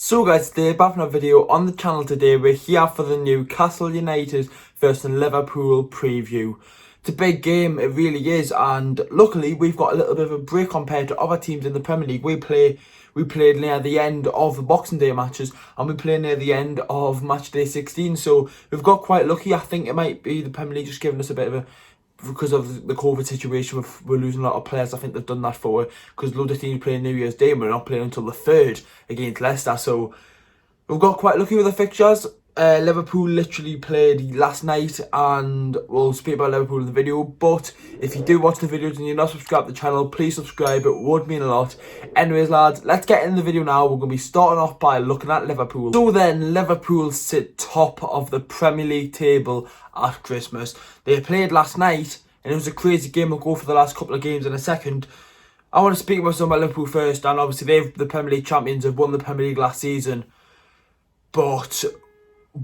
So guys, today back in a video on the channel today. We're here for the Newcastle United versus Liverpool preview. It's a big game, it really is, and luckily we've got a little bit of a break compared to other teams in the Premier League. We played near the end of the Boxing Day matches and we played near the end of match day 16, so we've got quite lucky. I think it might be the Premier League just giving us a bit of a, because of the COVID situation, we're losing a lot of players. I think they've done that for it, because loads of teams playing New Year's Day and we're not playing until the 3rd against Leicester. So we've got quite lucky with the fixtures. Liverpool literally played last night, and we'll speak about Liverpool in the video. But if you do watch the videos and you're not subscribed to the channel, please subscribe, it would mean a lot. Anyways lads, let's get in the video now. We're going to be starting off by looking at Liverpool. So then, Liverpool sit top of the Premier League table at Christmas. They played last night and it was a crazy game. We'll go for the last couple of games in a second. I want to speak about some about Liverpool first, and obviously they're the Premier League champions, have won the Premier League last season. But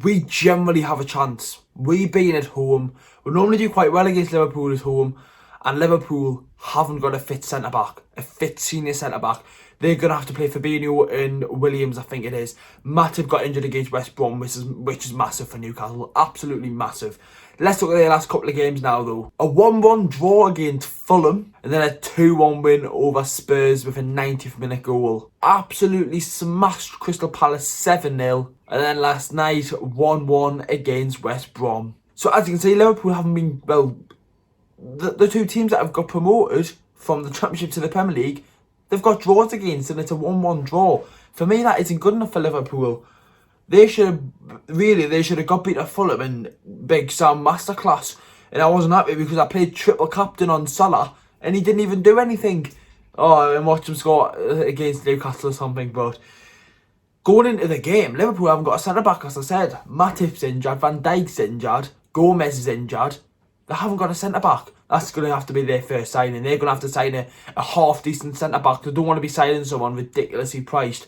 we generally have a chance. We being at home, we normally do quite well against Liverpool at home, and Liverpool haven't got a fit centre-back, a fit senior centre-back. They're going to have to play Fabinho and Williams, I think it is. Matip got injured against West Brom, which is massive for Newcastle, absolutely massive. Let's look at their last couple of games now though. A 1-1 draw against Fulham, and then a 2-1 win over Spurs with a 90th minute goal. Absolutely smashed Crystal Palace 7-0, and then last night 1-1 against West Brom. So as you can see, Liverpool haven't been, well, the two teams that have got promoted from the Championship to the Premier League, they've got draws against, and it's a 1-1 draw. For me, that isn't good enough for Liverpool. They should have got beat at Fulham in Big Sam masterclass, and I wasn't happy because I played triple captain on Salah and he didn't even do anything. Oh, and watch him score against Newcastle or something. But going into the game, Liverpool haven't got a centre back, as I said. Matip's injured, Van Dijk's injured, Gomez is injured. They haven't got a centre back. That's going to have to be their first signing. They're going to have to sign a half decent centre back. They don't want to be signing someone ridiculously priced.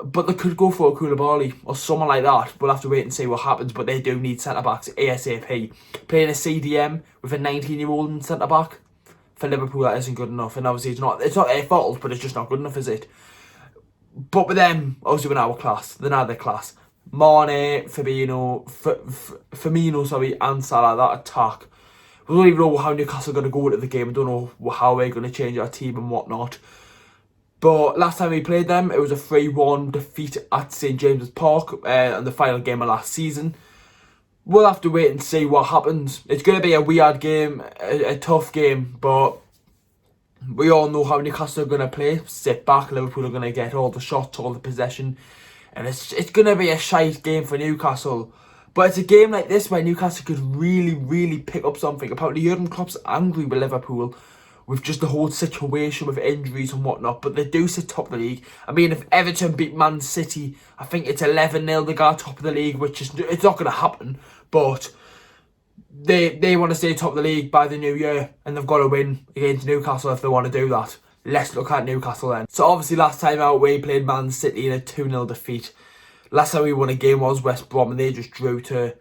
But they could go for a Koulibaly or someone like that. We'll have to wait and see what happens. But they do need centre-backs ASAP. Playing a CDM with a 19-year-old centre-back, for Liverpool, that isn't good enough. And obviously it's not their fault, but it's just not good enough, is it? But with them, obviously we're now class. They're now their class. Mane, Firmino, and Salah, that attack. We don't even know how Newcastle are going to go into the game. I don't know how we're going to change our team and whatnot. But last time we played them, it was a 3-1 defeat at St James's Park in the final game of last season. We'll have to wait and see what happens. It's going to be a weird game, a tough game, but we all know how Newcastle are going to play. Sit back, Liverpool are going to get all the shots, all the possession, and it's going to be a shite game for Newcastle. But it's a game like this where Newcastle could really pick up something. Apparently Jurgen Klopp's angry with Liverpool, with just the whole situation with injuries and whatnot, but they do sit top of the league. I mean, if Everton beat Man City, I think it's 11-0, they got top of the league, which is, it's not going to happen, but they want to stay top of the league by the new year, and they've got to win against Newcastle if they want to do that. Let's look at Newcastle then. So obviously last time out we played Man City in a 2-0 defeat. Last time we won a game was West Brom, and they just drew to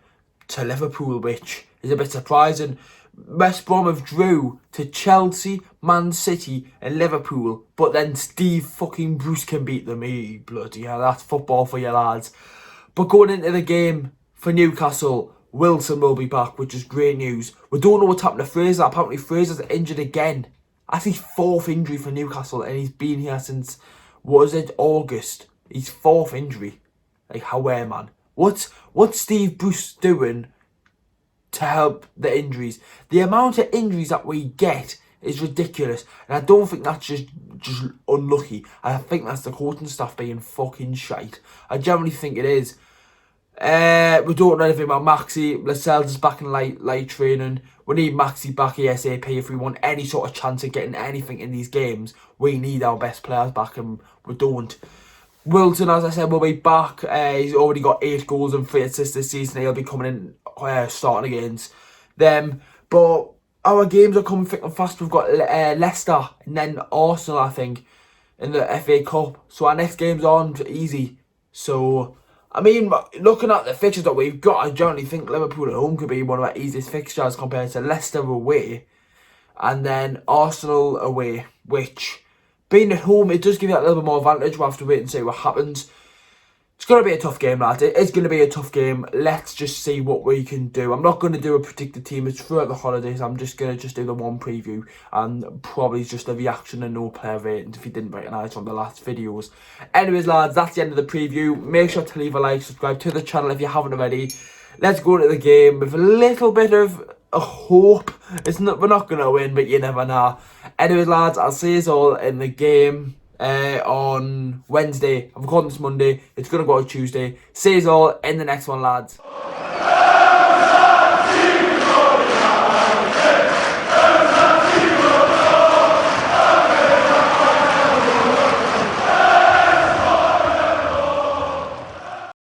Liverpool, which is a bit surprising. West Brom have drew to Chelsea, Man City and Liverpool, but then Steve fucking Bruce can beat them. Bloody hell, that's football for you lads. But going into the game for Newcastle, Wilson will be back, which is great news. We don't know what's happened to Fraser. Apparently Fraser's injured again. That's his 4th injury for Newcastle, and he's been here since, what is it, August. His 4th injury. Like, how man? What's Steve Bruce doing to help the injuries? The amount of injuries that we get is ridiculous, and I don't think that's just unlucky. I think that's the coaching staff being fucking shite. I generally think it is. We don't know anything about Maxi. Lascelles is back in light training. We need Maxi back ASAP if we want any sort of chance of getting anything in these games. We need our best players back, and we don't. Wilson, as I said, will be back. He's already got 8 goals and 3 assists this season. He'll be coming in, starting against them. But our games are coming thick and fast. We've got Leicester and then Arsenal, I think, in the FA Cup. So our next games aren't easy. So, I mean, looking at the fixtures that we've got, I generally think Liverpool at home could be one of our easiest fixtures compared to Leicester away. And then Arsenal away, which, being at home, it does give you that little bit more advantage. We'll have to wait and see what happens. It's going to be a tough game, lads. It is going to be a tough game. Let's just see what we can do. I'm not going to do a predicted team. It's throughout the holidays. I'm just going to do the one preview and probably just a reaction and no player ratings if you didn't recognise from the last videos. Anyways, lads, that's the end of the preview. Make sure to leave a like, subscribe to the channel if you haven't already. Let's go into the game with a little bit of a hope. We're not going to win, but you never know. Anyways, lads, I'll see you all in the game. On Wednesday. I'm recording this Monday. It's going to go out Tuesday. See you all in the next one, lads.